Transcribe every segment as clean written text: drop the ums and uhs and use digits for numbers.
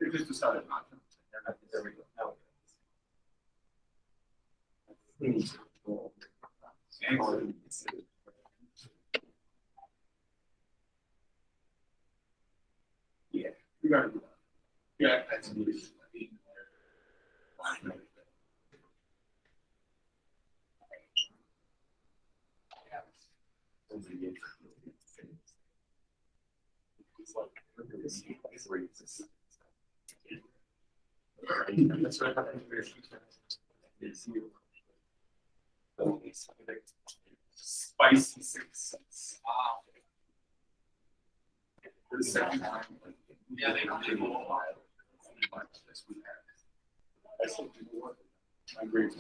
It just decided not to. There we go. Yeah, you got to do that. Yeah, that's spicy success. Wow. The second time, yeah, they don't do a lot. My grades.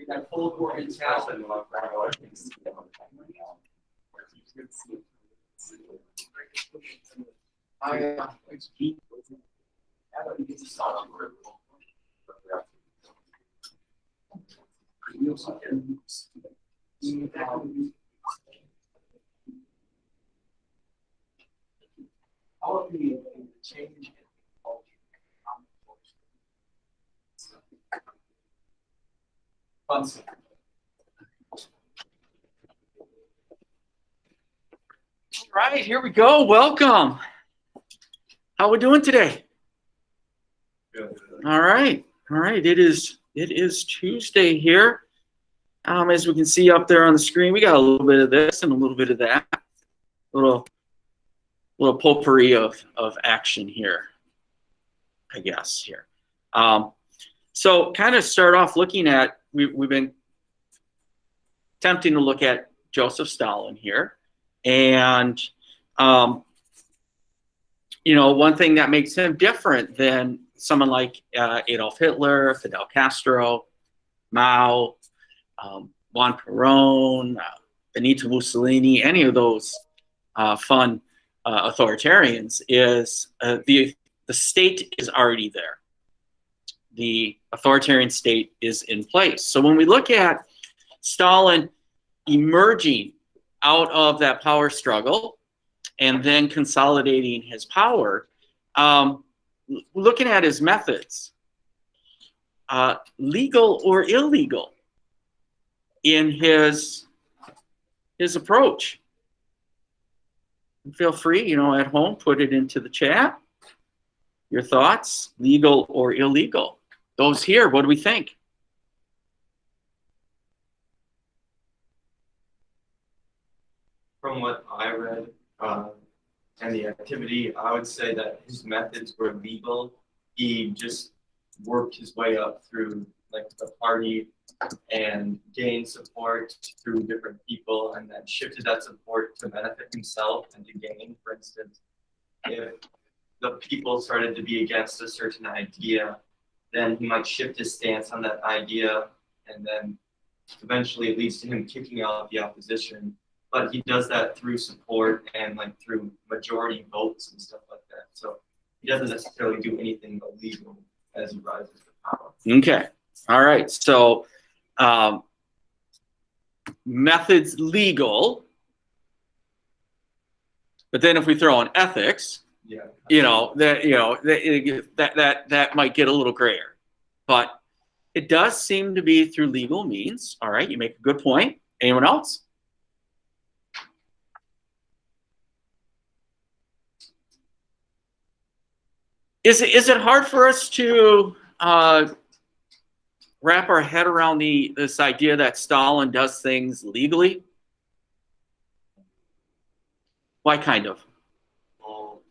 That full court in town. All of the change. All right, here we go. Welcome. How we doing today? Good. All right. It is Tuesday here. As we can see up there on the screen, we got a little bit of this and a little bit of that. Little potpourri of action here, I guess here. So kind of start off looking at, we've been attempting to look at Joseph Stalin here. And, one thing that makes him different than someone like Adolf Hitler, Fidel Castro, Mao, Juan Perón, Benito Mussolini, any of those fun authoritarians, is the state is already there. The authoritarian state is in place. So when we look at Stalin emerging out of that power struggle and then consolidating his power, looking at his methods, legal or illegal in his approach. Feel free, at home, put it into the chat. Your thoughts, legal or illegal. Those here, what do we think? From what I read and the activity, I would say that his methods were legal. He just worked his way up through like the party and gained support through different people and then shifted that support to benefit himself and to gain. For instance, if the people started to be against a certain idea, then he might shift his stance on that idea, and then eventually it leads to him kicking out the opposition. But he does that through support and like through majority votes and stuff like that. So he doesn't necessarily do anything illegal as he rises to power. Okay. All right. So methods legal, but then if we throw in ethics, Yeah. that might get a little grayer. But it does seem to be through legal means. All right. You make a good point. Anyone else? Is it hard for us to wrap our head around this idea that Stalin does things legally? Why kind of? Well,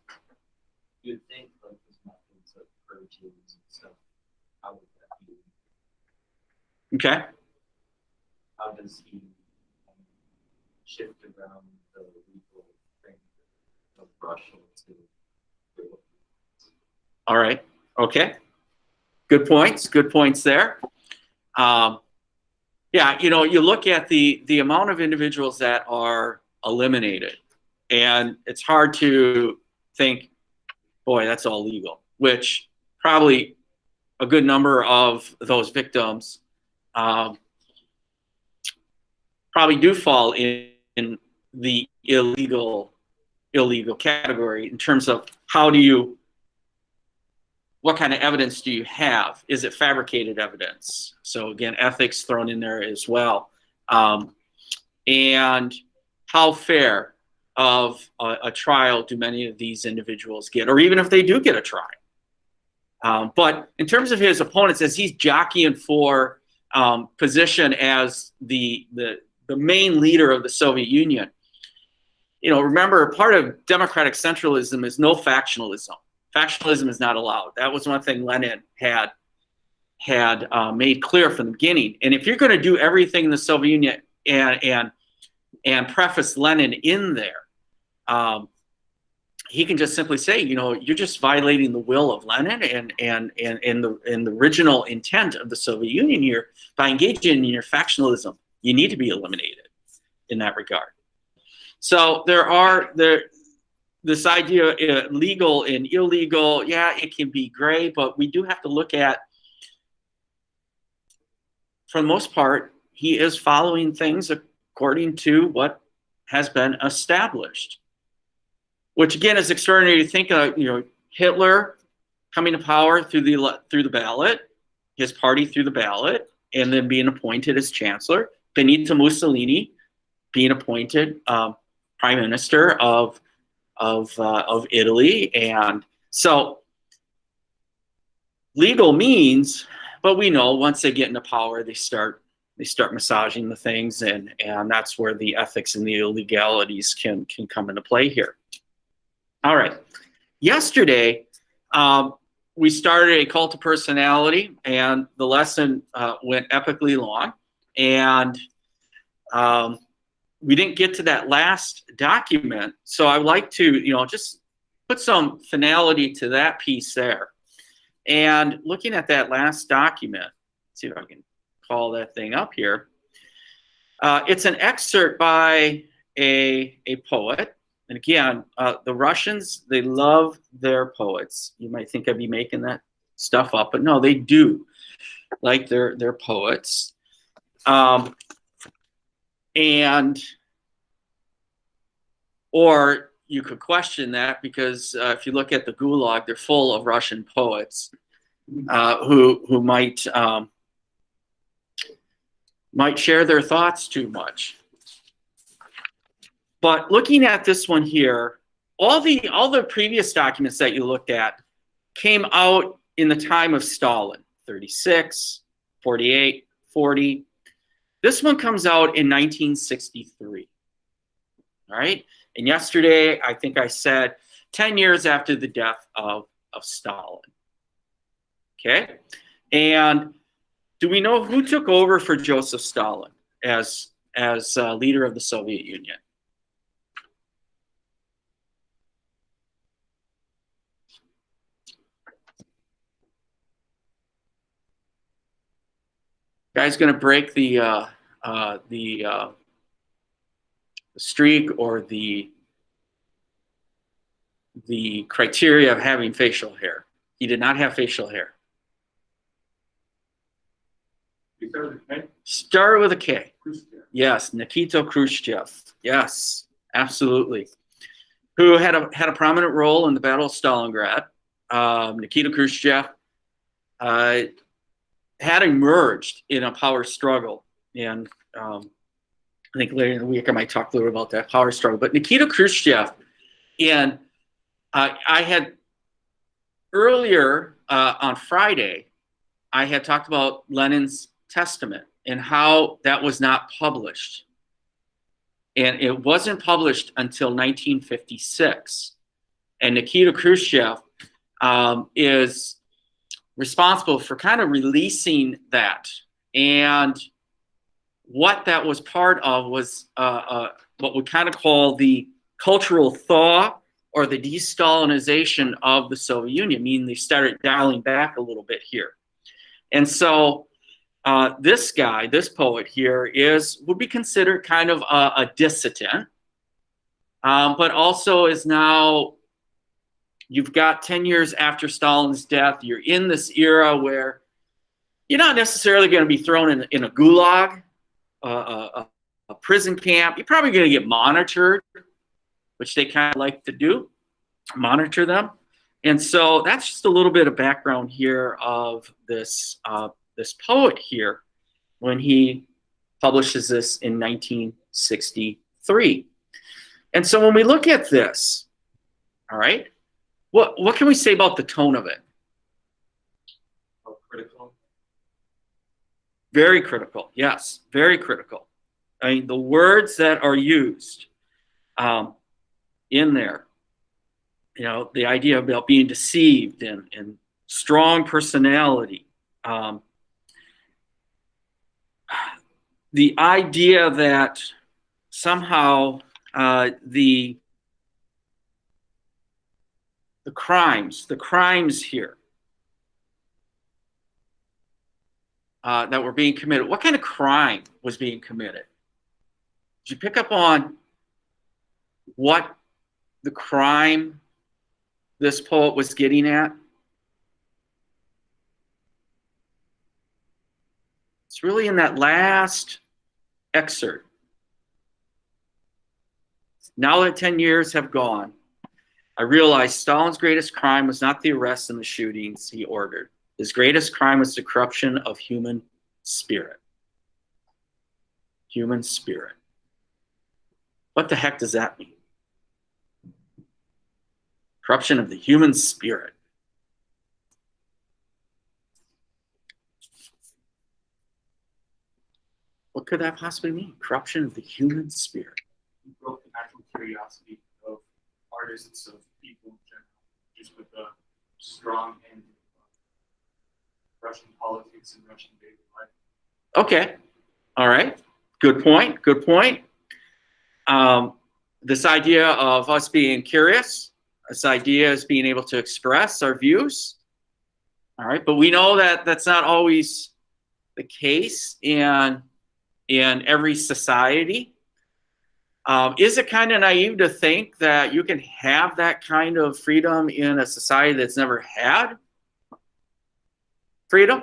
you'd think like his methods of purges and stuff, how would Okay. How does he shift around the legal thing of Russia to? All right. Okay. Good points. Good points there. Yeah, you know, you look at the amount of individuals that are eliminated, and it's hard to think, boy, that's all legal, which probably a good number of those victims probably do fall in the illegal category in terms of what kind of evidence do you have? Is it fabricated evidence? So again, ethics thrown in there as well. And how fair of a trial do many of these individuals get, or even if they do get a trial? But in terms of his opponents, as he's jockeying for position as the main leader of the Soviet Union, you know, remember, part of democratic centralism is no factionalism. Factionalism is not allowed. That was one thing Lenin had made clear from the beginning. And if you're going to do everything in the Soviet Union and preface Lenin in there, he can just simply say, you know, you're just violating the will of Lenin and the original intent of the Soviet Union here by engaging in your factionalism. You need to be eliminated in that regard. So this idea, legal and illegal, yeah, it can be gray, but we do have to look at, for the most part, he is following things according to what has been established, which again is extraordinary to think of. You know, Hitler coming to power through the ballot, his party through the ballot, and then being appointed as chancellor. Benito Mussolini being appointed prime minister of Italy. And so legal means, but we know once they get into power, they start massaging the things, and that's where the ethics and the illegalities can come into play here. All right. Yesterday, we started a cult of personality, and the lesson went epically long, and we didn't get to that last document. So I would like to, you know, just put some finality to that piece there. And looking at that last document, see if I can call that thing up here. It's an excerpt by a poet. And again, the Russians, they love their poets. You might think I'd be making that stuff up, but no, they do like their poets. Or you could question that, because if you look at the Gulag, they're full of Russian poets who might share their thoughts too much. But looking at this one here, all the previous documents that you looked at came out in the time of Stalin, 36, 48, 40. This one comes out in 1963. All right. And yesterday, I think I said 10 years after the death of Stalin. Okay. And do we know who took over for Joseph Stalin as leader of the Soviet Union? Guy's going to break the streak or the criteria of having facial hair. He did not have facial hair. Started with a K. Khrushchev. Yes, Nikita Khrushchev. Yes, absolutely. Who had a prominent role in the Battle of Stalingrad. Nikita Khrushchev had emerged in a power struggle, and I think later in the week I might talk a little about that power struggle. But Nikita Khrushchev, and I had earlier on Friday, I had talked about Lenin's Testament and how that was not published. And it wasn't published until 1956. And Nikita Khrushchev is responsible for kind of releasing that And what that was part of was what we kind of call the cultural thaw or the de-Stalinization of the Soviet Union, meaning they started dialing back a little bit here. And so this guy, this poet here, would be considered kind of a dissident, but also is now, you've got 10 years after Stalin's death, you're in this era where you're not necessarily going to be thrown in a gulag, a prison camp. You're probably going to get monitored, which they kind of like to do, monitor them. And so that's just a little bit of background here of this this poet here when he publishes this in 1963. And so when we look at this, all right, what can we say about the tone of it? How critical. Very critical, yes, very critical. I mean, the words that are used in there, you know, the idea about being deceived and strong personality, the idea that somehow the crimes here that were being committed. What kind of crime was being committed? Did you pick up on what the crime this poet was getting at? It's really in that last excerpt. Now that 10 years have gone, I realized Stalin's greatest crime was not the arrests and the shootings he ordered. His greatest crime was the corruption of human spirit. Human spirit. What the heck does that mean? Corruption of the human spirit. What could that possibly mean? Corruption of the human spirit. He broke the natural curiosity of artists, of people in general, just with a strong end of Russian politics and Russian daily life. Okay. All right. Good point. Good point. This idea of us being curious, this idea is being able to express our views. All right. But we know that that's not always the case in every society. Is it kind of naive to think that you can have that kind of freedom in a society that's never had freedom?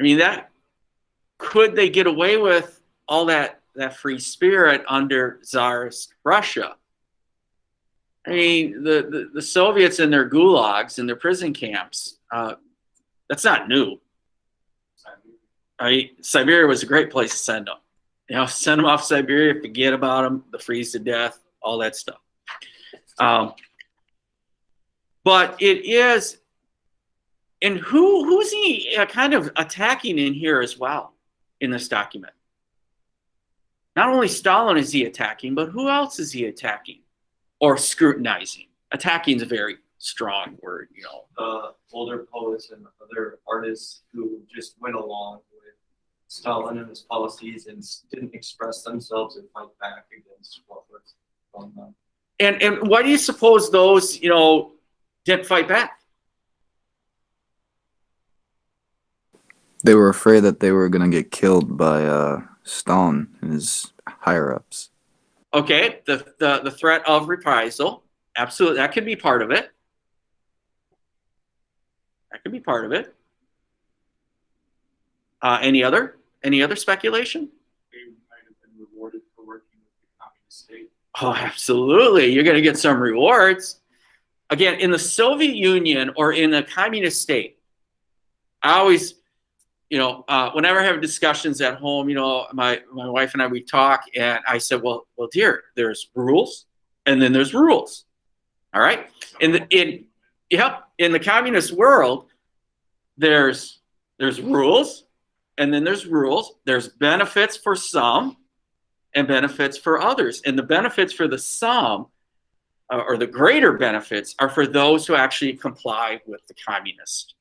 I mean, could they get away with all that free spirit under Tsarist Russia? I mean, the Soviets and their gulags and their prison camps, that's not new. Siberia was a great place to send them. You know, send them off Siberia, forget about them, the freeze to death, all that stuff. But it is, and who's he kind of attacking in here as well in this document? Not only Stalin is he attacking, but who else is he attacking or scrutinizing? Attacking is a very strong word, you know. Older poets and other artists who just went along with Stalin and his policies and didn't express themselves and fight back against what was going on. And why do you suppose those, you know, didn't fight back? They were afraid that they were going to get killed by Stalin and his higher-ups. Okay, the threat of reprisal, absolutely, that could be part of it. That could be part of it. Any other speculation? They might have been rewarded for working with the communist state. Oh, absolutely. You're going to get some rewards. Again, in the Soviet Union or in a communist state, I always, you know, whenever I have discussions at home, you know, my wife and I, we talk, and I said, well, dear, there's rules, and then there's rules. All right. In the communist world, there's rules, and then there's rules. There's benefits for some and benefits for others. And the benefits for the some, or the greater benefits, are for those who actually comply with the communist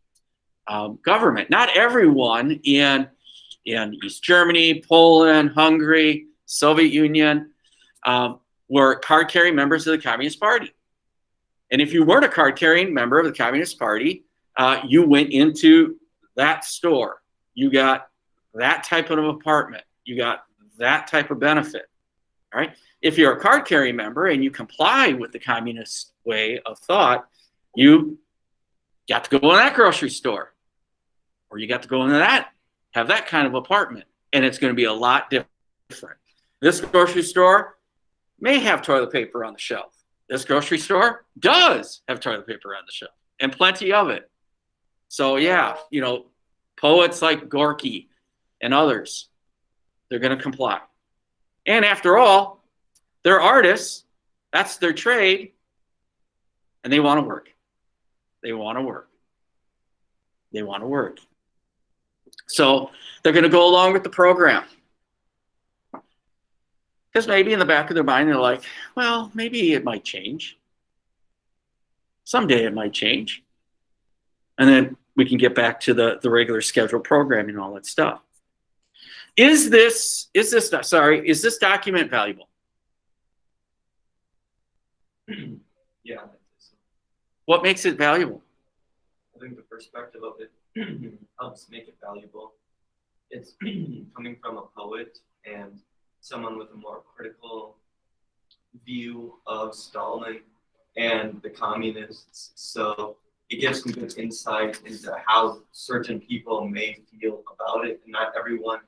government. Not everyone in East Germany, Poland, Hungary, Soviet Union were card-carrying members of the Communist Party. And if you weren't a card-carrying member of the Communist Party, you went into that store. You got that type of apartment. You got that type of benefit. All right. If you're a card-carrying member and you comply with the communist way of thought, you got to go in that grocery store, or you got to go into that, have that kind of apartment, and it's going to be a lot different. This grocery store may have toilet paper on the shelf. This grocery store does have toilet paper on the shelf, and plenty of it. So yeah, you know, poets like Gorky and others, they're going to comply. And after all, they're artists. That's their trade. And they want to work. They want to work. They want to work. So they're going to go along with the program. Because maybe in the back of their mind, they're like, well, maybe it might change. Someday it might change. And then we can get back to the regular scheduled programming and all that stuff. Is this document valuable? Yeah. What makes it valuable? I think the perspective of it helps make it valuable. It's coming from a poet and someone with a more critical view of Stalin and the communists. So it gives some good insight into how certain people may feel about it. And not everyone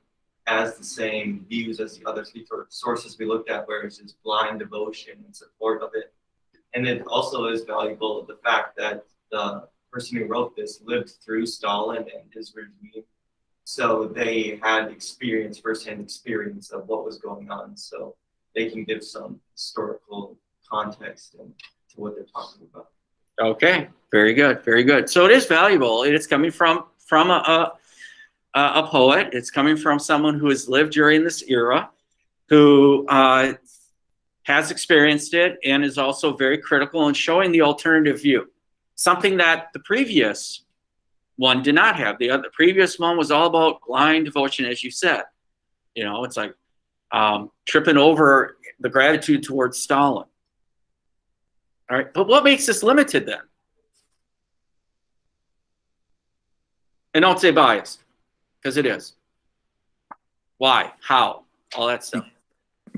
has the same views as the other three sources we looked at, where it's just blind devotion and support of it. And it also is valuable the fact that the person who wrote this lived through Stalin and his regime. So they had firsthand experience of what was going on. So they can give some historical context to what they're talking about. Okay, very good, very good. So it is valuable. It's coming from a poet. It's coming from someone who has lived during this era, who has experienced it and is also very critical and showing the alternative view, something that the previous one did not have. The previous one was all about blind devotion, as you said. You know, it's like tripping over the gratitude towards Stalin. All right, but what makes this limited then? And don't say biased, because it is. Why? How? All that stuff.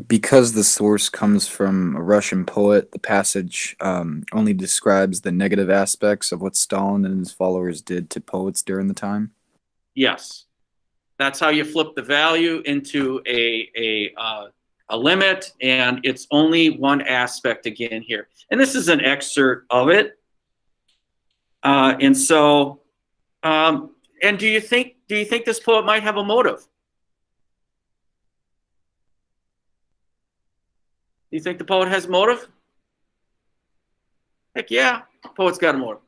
Because the source comes from a Russian poet, the passage only describes the negative aspects of what Stalin and his followers did to poets during the time. Yes, that's how you flip the value into a limit, and it's only one aspect again here. And this is an excerpt of it. And so, and do you think this poet might have a motive? You think the poet has a motive? Heck yeah, the poet's got a motive.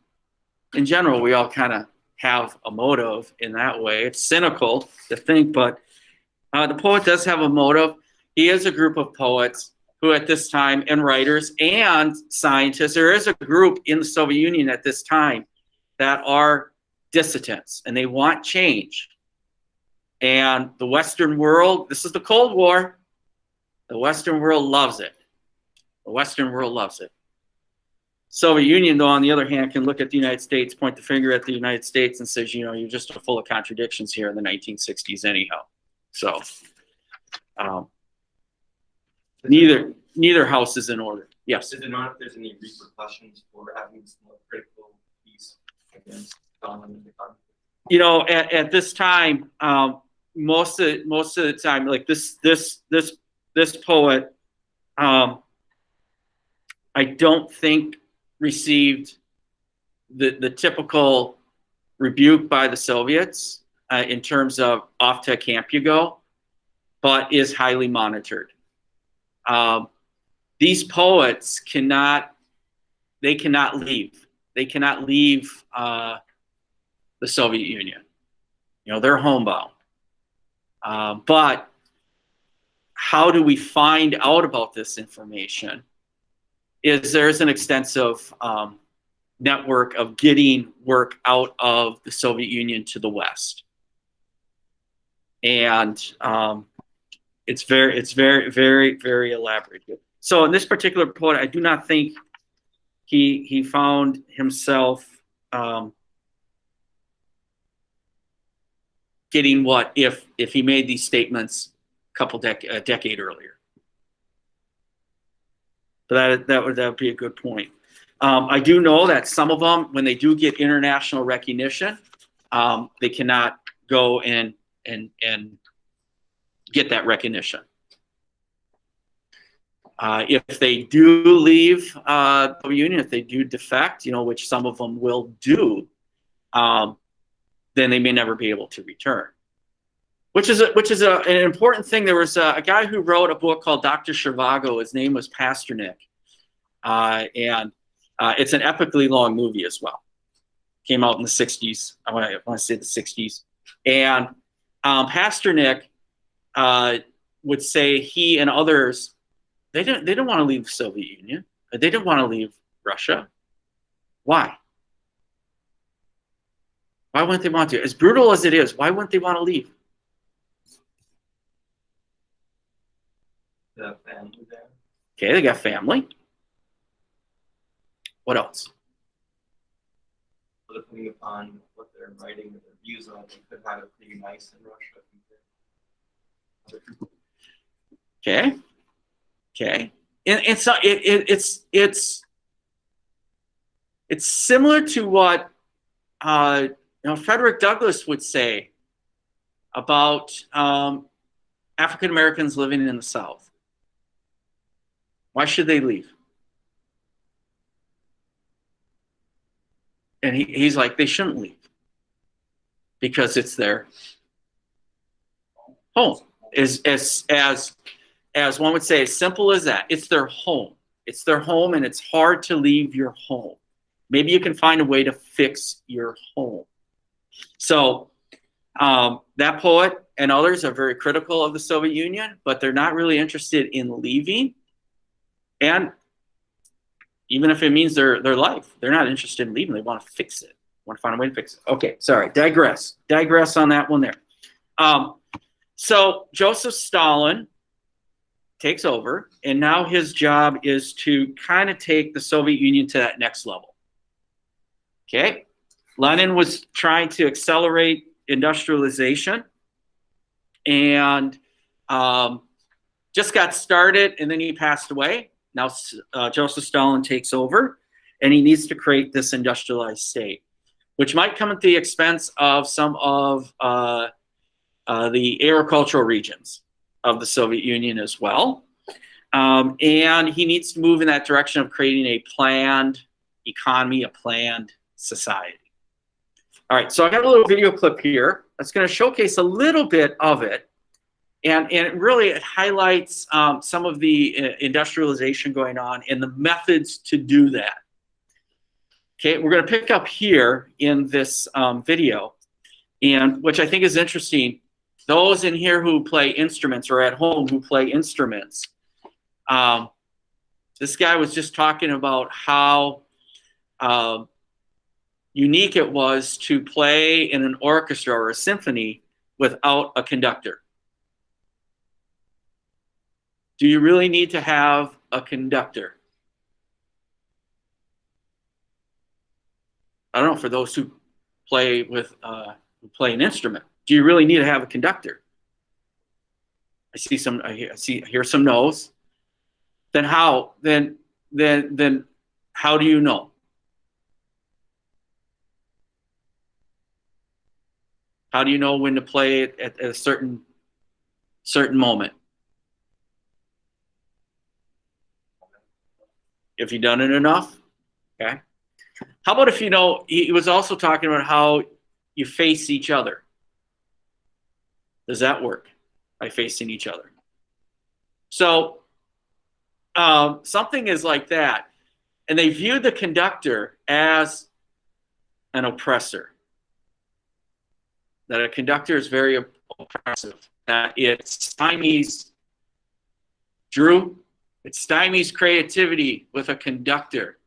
In general, we all kind of have a motive in that way. It's cynical to think, but the poet does have a motive. He is a group of poets who at this time, and writers and scientists, there is a group in the Soviet Union at this time that are dissidents and they want change. And the Western world, this is the Cold War, the Western world loves it. The Western world loves it. Soviet Union, though, on the other hand, can look at the United States, point the finger at the United States and says, you know, you're just full of contradictions here in the 1960s anyhow. So neither house is in order. Yes? Is it not if there's any repercussions for having this more critical piece against Stalin and the conflict? You know, at this time, most of the time, like this poet, I don't think received the typical rebuke by the Soviets in terms of off to camp you go, but is highly monitored. These poets cannot leave. They cannot leave the Soviet Union. You know, they're homebound. But how do we find out about this information? There's an extensive network of getting work out of the Soviet Union to the West. And it's very elaborate. So in this particular poet, I do not think he found himself getting what if he made these statements a decade earlier. But that would be a good point. I do know that some of them, when they do get international recognition, they cannot go and get that recognition. If they do leave the Union, if they do defect, which some of them will do, then they may never be able to return. Which is an important thing. There was a guy who wrote a book called Dr. Zhivago. His name was Pasternak, and it's an epically long movie as well. Came out in the 60s. I want to say the 60s. And Pasternak would say he and others, they don't want to leave the Soviet Union. They didn't want to leave Russia. Why? Why wouldn't they want to? As brutal as it is, why wouldn't they want to leave? The family there. Okay, they got family. What else? Depending upon what they're writing or their views on, they could have it pretty nice in Russia. Okay. And so it's similar to what Frederick Douglass would say about African Americans living in the South. Why should they leave? And he's like, they shouldn't leave because it's their home. As one would say, as simple as that. It's their home. It's their home, and it's hard to leave your home. Maybe you can find a way to fix your home. So that poet and others are very critical of the Soviet Union, but they're not really interested in leaving. And even if it means their life, they're not interested in leaving. They want to fix it. Want to find a way to fix it. Okay, sorry, digress on that one there. So Joseph Stalin takes over, and now his job is to kind of take the Soviet Union to that next level. Okay, Lenin was trying to accelerate industrialization, and just got started, and then he passed away. Now Joseph Stalin takes over, and he needs to create this industrialized state, which might come at the expense of some of the agricultural regions of the Soviet Union as well. And he needs to move in that direction of creating a planned economy, a planned society. All right, so I got a little video clip here that's going to showcase a little bit of it. And it highlights some of the industrialization going on and the methods to do that. Okay, we're going to pick up here in this video, and which I think is interesting. Those in here who play instruments or at home who play instruments, this guy was just talking about how unique it was to play in an orchestra or a symphony without a conductor. Do you really need to have a conductor? I don't know, for those who play with who play an instrument, do you really need to have a conductor? I hear some no's. Then how? Then how do you know? How do you know when to play it at a certain moment? If you've done it enough, okay. How about if he was also talking about how you face each other. Does that work by facing each other? So something is like that. And they view the conductor as an oppressor. That a conductor is very oppressive. That it stymies Drew. It stymies creativity with a conductor.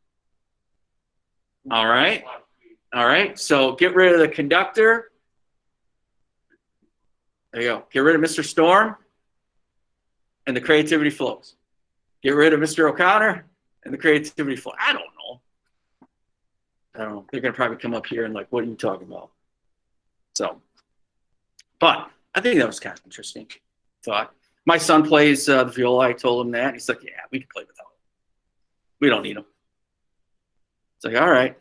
All right. All right. So get rid of the conductor. There you go. Get rid of Mr. Storm, and the creativity flows. Get rid of Mr. O'Connor, and the creativity flows. I don't know. They're gonna probably come up here and like, what are you talking about? So, but I think that was kind of interesting thought. My son plays the viola. I told him that. And he's like, yeah, we can play without him. We don't need him. It's like, all right.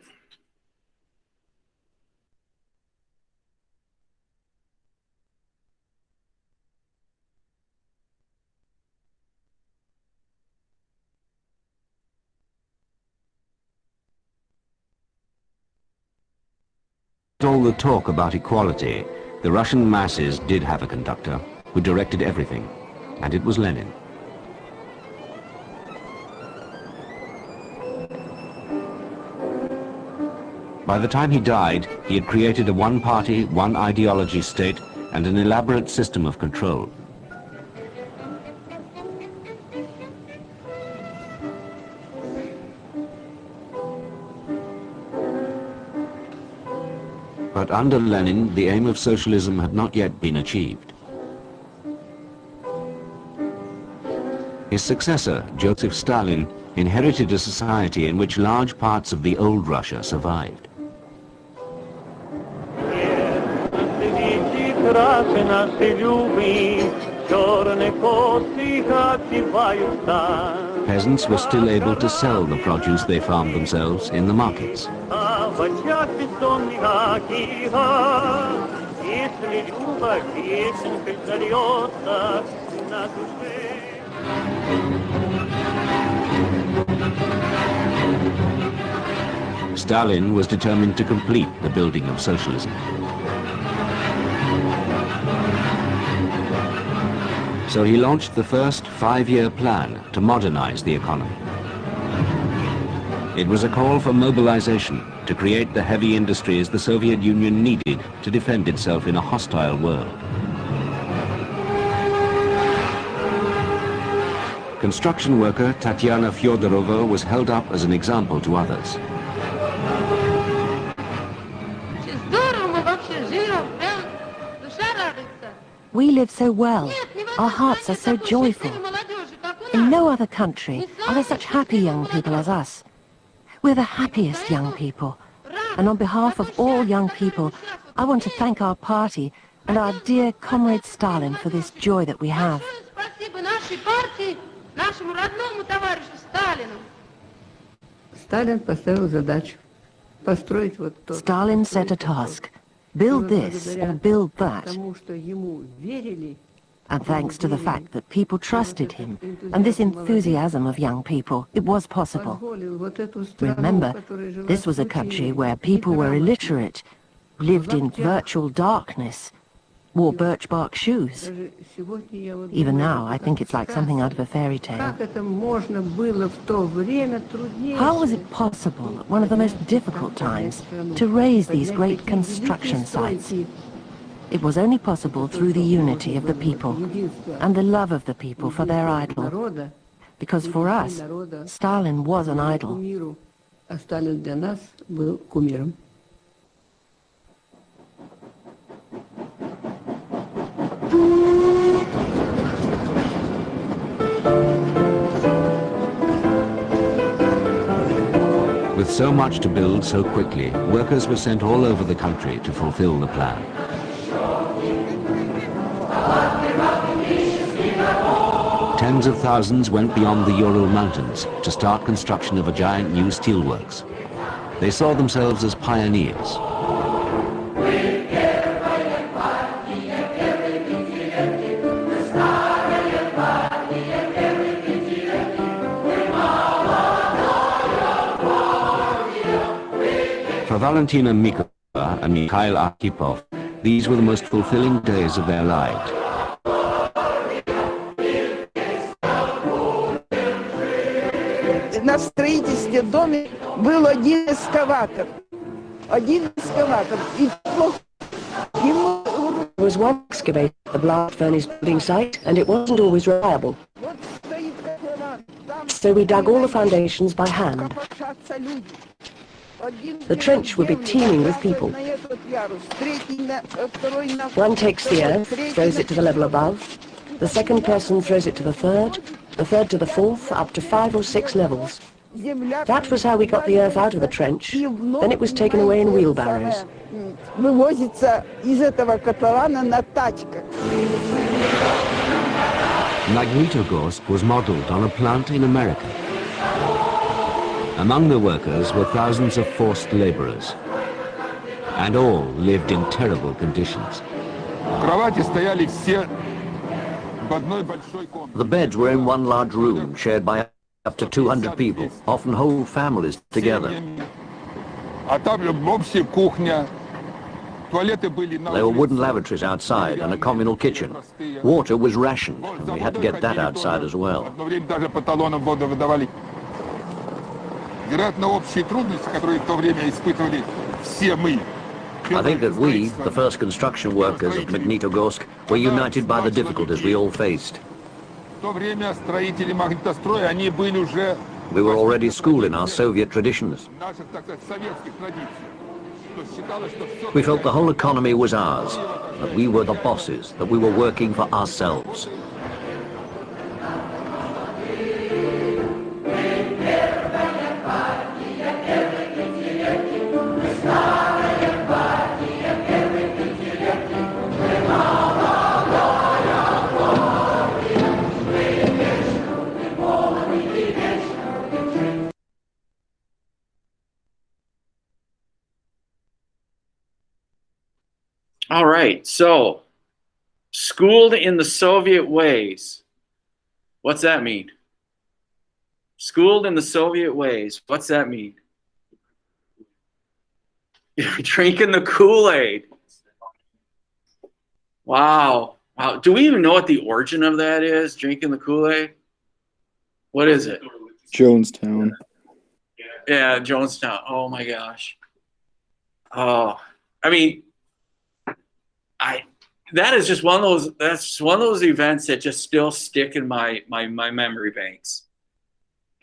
All the talk about equality, the Russian masses did have a conductor who directed everything, and it was Lenin. By the time he died, he had created a one-party, one-ideology state and an elaborate system of control. But under Lenin, the aim of socialism had not yet been achieved. His successor, Joseph Stalin, inherited a society in which large parts of the old Russia survived. Peasants were still able to sell the produce they farmed themselves in the markets. Stalin was determined to complete the building of socialism. So he launched the first 5-year plan to modernize the economy. It was a call for mobilization to create the heavy industries the Soviet Union needed to defend itself in a hostile world. Construction worker Tatiana Fyodorova was held up as an example to others. We live so well. Our hearts are so joyful. In no other country are there such happy young people as us. We're the happiest young people. And on behalf of all young people, I want to thank our party and our dear comrade Stalin for this joy that we have. Stalin set a task. Build this or build that. And thanks to the fact that people trusted him and this enthusiasm of young people, it was possible. Remember, this was a country where people were illiterate, lived in virtual darkness, wore birch bark shoes. Even now, I think it's like something out of a fairy tale. How was it possible at one of the most difficult times to raise these great construction sites? It was only possible through the unity of the people and the love of the people for their idol. Because for us, Stalin was an idol. With so much to build so quickly, workers were sent all over the country to fulfill the plan. Tens of thousands went beyond the Ural Mountains to start construction of a giant new steelworks. They saw themselves as pioneers. For Valentina Mikova and Mikhail Arkhipov, these were the most fulfilling days of their lives. На строительстве дома был один экскаватор. И There was one excavator at the blast furnace building site, and it wasn't always reliable. вот стоит котлован. Там So we dug all the foundations by hand. копошатся люди. The trench would be teeming with people. One takes the earth, throws it to the level above. The second person throws it to the third to the fourth, up to 5 or 6 levels. That was how we got the earth out of the trench. Then it was taken away in wheelbarrows. Вывозится из этого котлована на тачках. Magnitogorsk was modeled on a plant in America. Among the workers were thousands of forced laborers, and all lived in terrible conditions. Кровати стояли все в одной большой комнате. The beds were in one large room, shared by up to 200 people, often whole families together. А там общая кухня. Туалеты были на There were wooden улице. lavatories outside and a communal kitchen. Water was rationed, and we had to get that outside as well. Одно время даже по талонам воду выдавали. Вероятно, общие трудности, которые в то время испытывали все мы. I think that we, the first construction workers of Magnitogorsk, were united by the difficulties we all faced. В то время строители магнитостроя, они были уже We were already schooled in our Soviet traditions. наших, так сказать, советских традиций. То считалось, что всё We felt the whole economy was ours, that we were the bosses, that we were working for ourselves. All right, so schooled in the Soviet ways. What's that mean? Schooled in the Soviet ways. What's that mean? You're drinking the Kool-Aid. Wow. Wow. Do we even know what the origin of that is? Drinking the Kool-Aid? What is it? Jonestown. Yeah, Jonestown. Oh my gosh. Oh, I mean, that is just one of those. That's one of those events that just still stick in my memory banks.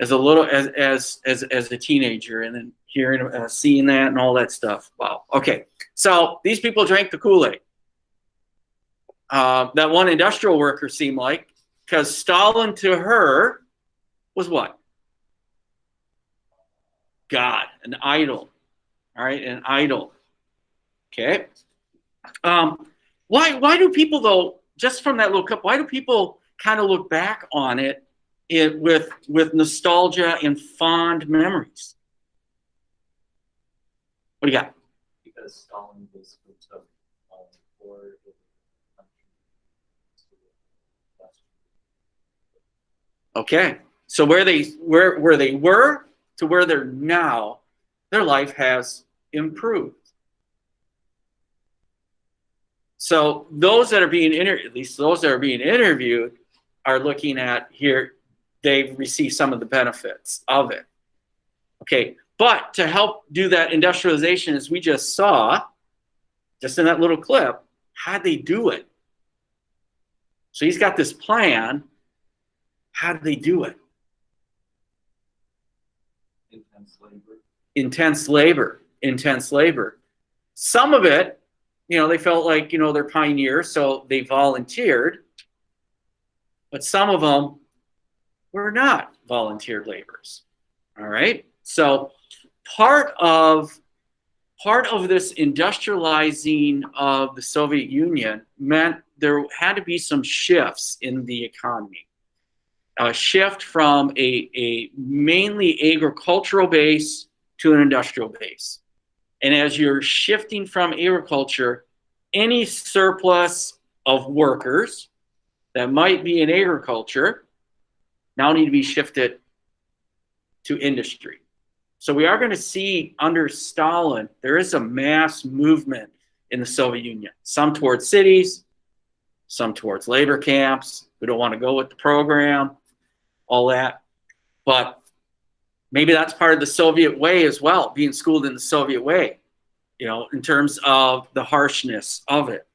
As a little as a teenager, and then hearing, seeing that, and all that stuff. Wow. Okay, so these people drank the Kool-Aid. That one industrial worker seemed like, because Stalin to her was what? God, an idol. All right, an idol. Okay. Why do people, though, just from that little clip, why do people kind of look back on it with nostalgia and fond memories? What do you got? Because Stalin basically took for Okay, so where they were to where they're now, their life has improved. So those that are being interviewed, at least those that are being interviewed, are looking at here, they've received some of the benefits of it. Okay, but to help do that industrialization, as we just saw, just in that little clip, how'd they do it? So he's got this plan. How did they do it? intense labor. Intense labor, intense labor. Some of it, they felt like, they're pioneers, so they volunteered. But some of them were not volunteer laborers. All right. So part of this industrializing of the Soviet Union meant there had to be some shifts in the economy. A shift from a mainly agricultural base to an industrial base. And as you're shifting from agriculture, any surplus of workers that might be in agriculture now need to be shifted to industry. So we are going to see under Stalin, there is a mass movement in the Soviet Union, some towards cities, some towards labor camps who don't want to go with the program, all that. But maybe that's part of the Soviet way as well, being schooled in the Soviet way, in terms of the harshness of it.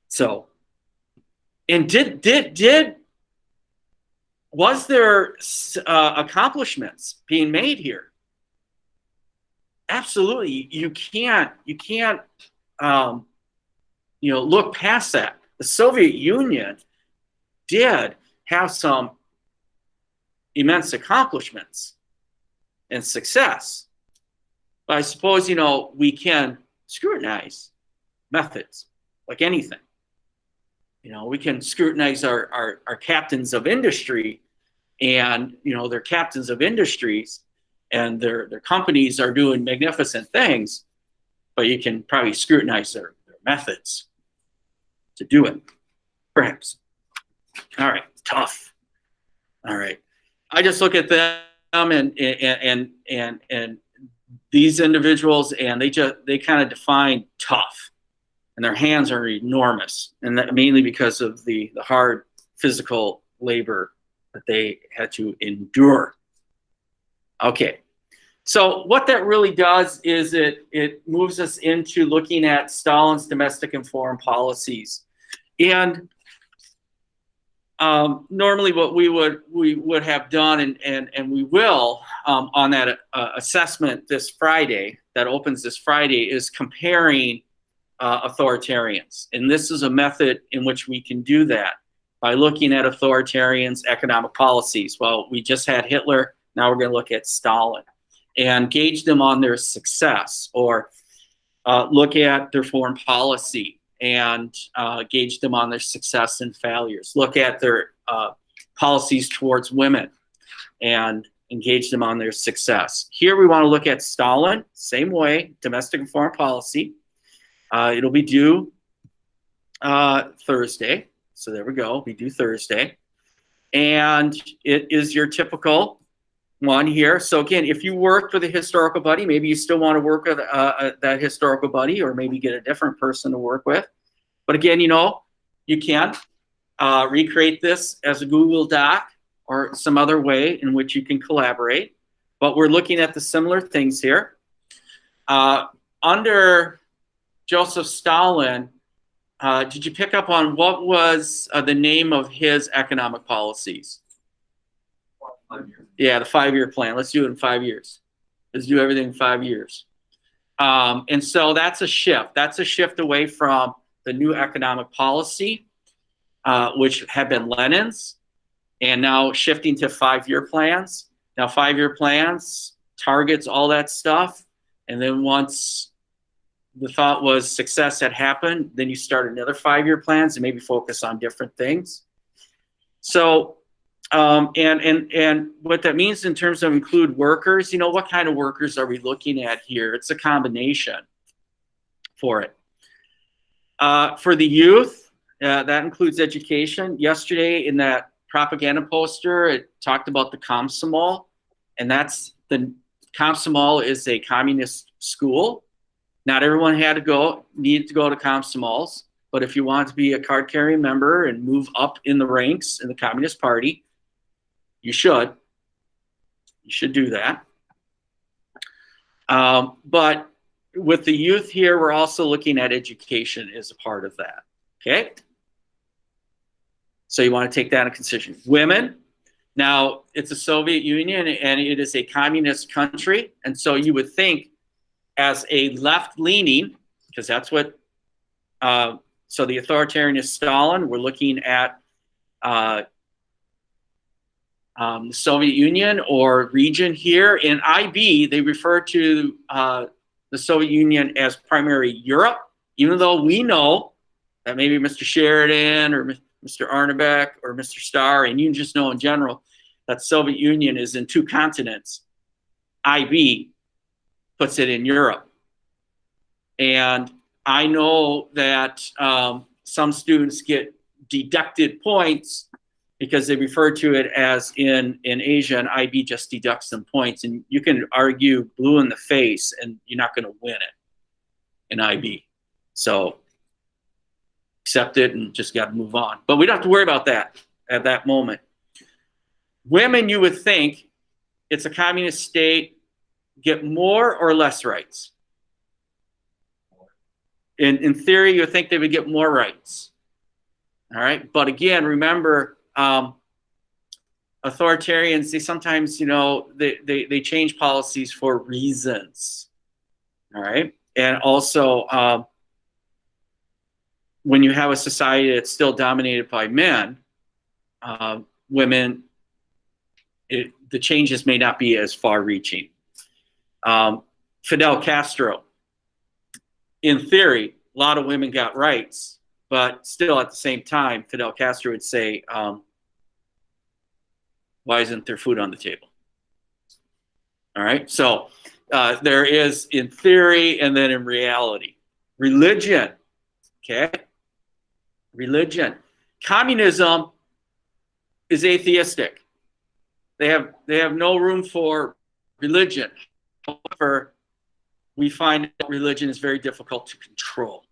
So, and was there accomplishments being made here? absolutely, you can't, look past that. The Soviet Union did have some immense accomplishments and success. But I suppose, we can scrutinize methods like anything. We can scrutinize our captains of industry, and, they're captains of industries and their companies are doing magnificent things, but you can probably scrutinize their methods to do it, perhaps. All right, tough. All right. I just look at them and these individuals, and they kind of define tough, and their hands are enormous, and that mainly because of the hard physical labor that they had to endure. Okay, so what that really does is it moves us into looking at Stalin's domestic and foreign policies, and normally what we would have done, and we will, on that assessment this Friday, that opens this Friday, is comparing authoritarians. And this is a method in which we can do that by looking at authoritarians' economic policies. Well, we just had Hitler, now we're going to look at Stalin and gauge them on their success, or look at their foreign policy and gauge them on their success and failures. Look at their policies towards women and engage them on their success. Here we want to look at Stalin, same way, domestic and foreign policy. It'll be due Thursday. So there we go, we do Thursday. And it is your typical one here. So again, if you worked with a historical buddy, maybe you still want to work with that historical buddy, or maybe get a different person to work with. But again, you can recreate this as a Google Doc or some other way in which you can collaborate. But we're looking at the similar things here. Under Joseph Stalin, did you pick up on what was the name of his economic policies? 5 years. Yeah, the 5-year plan. Let's do it in 5 years. Let's do everything in 5 years. And so that's a shift. That's a shift away from the new economic policy, which had been Lenin's, and now shifting to 5-year plans. Now 5-year plans, targets, all that stuff. And then once the thought was success had happened, then you start another 5-year plans and maybe focus on different things. So, and what that means in terms of include workers, what kind of workers are we looking at here? It's a combination for it. For the youth, that includes education. Yesterday in that propaganda poster, it talked about the Komsomol, and that's the Komsomol is a communist school. Not everyone needed to go to Komsomols, but if you want to be a card-carrying member and move up in the ranks in the Communist Party, you should. You should do that. But with the youth here, we're also looking at education as a part of that. Okay? So you want to take that into consideration. Women. Now, it's the Soviet Union, and it is a communist country, and so you would think as a left-leaning, because that's what, so the authoritarian is Stalin. We're looking at the Soviet Union or region here. In IB, they refer to the Soviet Union as primary Europe, even though we know that maybe Mr. Sheridan or Mr. Arnebeck or Mr. Starr, and you just know in general that Soviet Union is in 2 continents. IB puts it in Europe. And I know that some students get deducted points because they refer to it as in Asia, and IB just deducts some points. And you can argue blue in the face, and you're not going to win it in IB. So accept it and just got to move on. But we don't have to worry about that at that moment. Women, you would think, it's a communist state, get more or less rights? In theory, you would think they would get more rights. All right, but again, remember, authoritarians, they sometimes, they change policies for reasons. All right. And also, when you have a society that's still dominated by men, women, the changes may not be as far-reaching. Fidel Castro, in theory, a lot of women got rights, but still at the same time, Fidel Castro would say, why isn't there food on the table? All right, so there is in theory and then in reality. Religion, okay? Religion. Communism is atheistic. They have no room for religion. However, we find that religion is very difficult to control,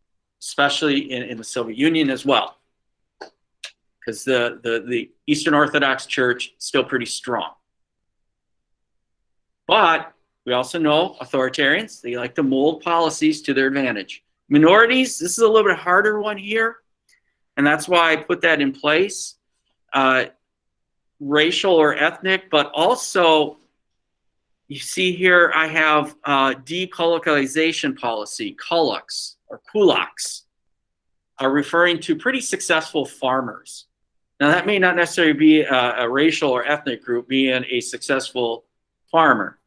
especially in the Soviet Union as well, because the Eastern Orthodox Church is still pretty strong. But we also know authoritarians, they like to mold policies to their advantage. Minorities, this is a little bit harder one here, and that's why I put that in place. Racial or ethnic, but also you see here I have decolonialization policy, kulaks or kulaks, are referring to pretty successful farmers. Now that may not necessarily be a racial or ethnic group being a successful farmer,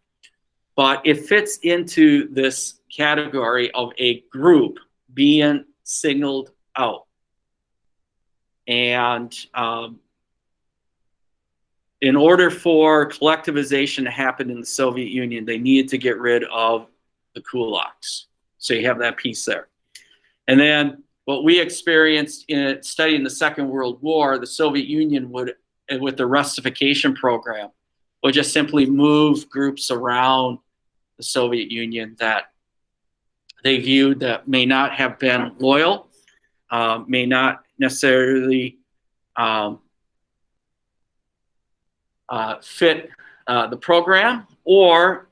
but it fits into this category of a group being signaled out. And in order for collectivization to happen in the Soviet Union, they needed to get rid of the kulaks. So you have that piece there. And then what we experienced in studying the Second World War, the Soviet Union would, with the Russification program, would just simply move groups around the Soviet Union that they viewed that may not have been loyal, may not necessarily fit the program, or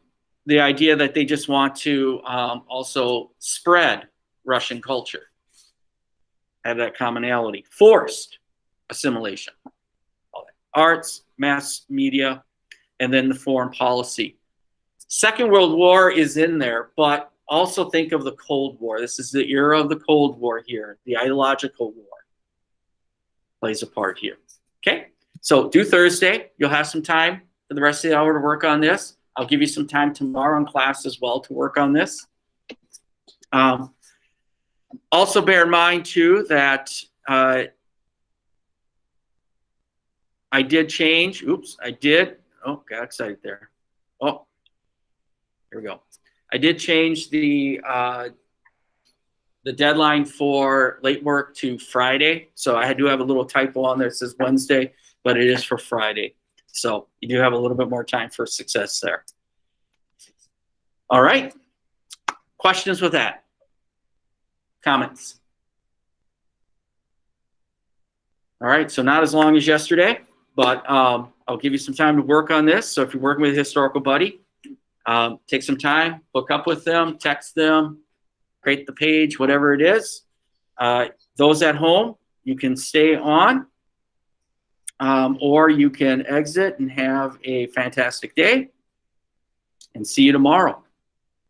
the idea that they just want to also spread Russian culture, have that commonality. Forced assimilation, arts, mass media, and then the foreign policy. Second World War is in there, but also think of the Cold War. This is the era of the Cold War here. The ideological war plays a part here. Okay, so do Thursday. You'll have some time for the rest of the hour to work on this. I'll give you some time tomorrow in class as well to work on this. Also bear in mind too that I did change. Oops, I did. Oh, got excited there. Oh, here we go. I did change the deadline for late work to Friday. So I do have a little typo on there that says Wednesday, but it is for Friday. So you do have a little bit more time for success there. All right. Questions with that? Comments? All right. So not as long as yesterday, but I'll give you some time to work on this. So if you're working with a historical buddy, take some time, hook up with them, text them, create the page, whatever it is. Those at home, you can stay on, or you can exit and have a fantastic day, and see you tomorrow.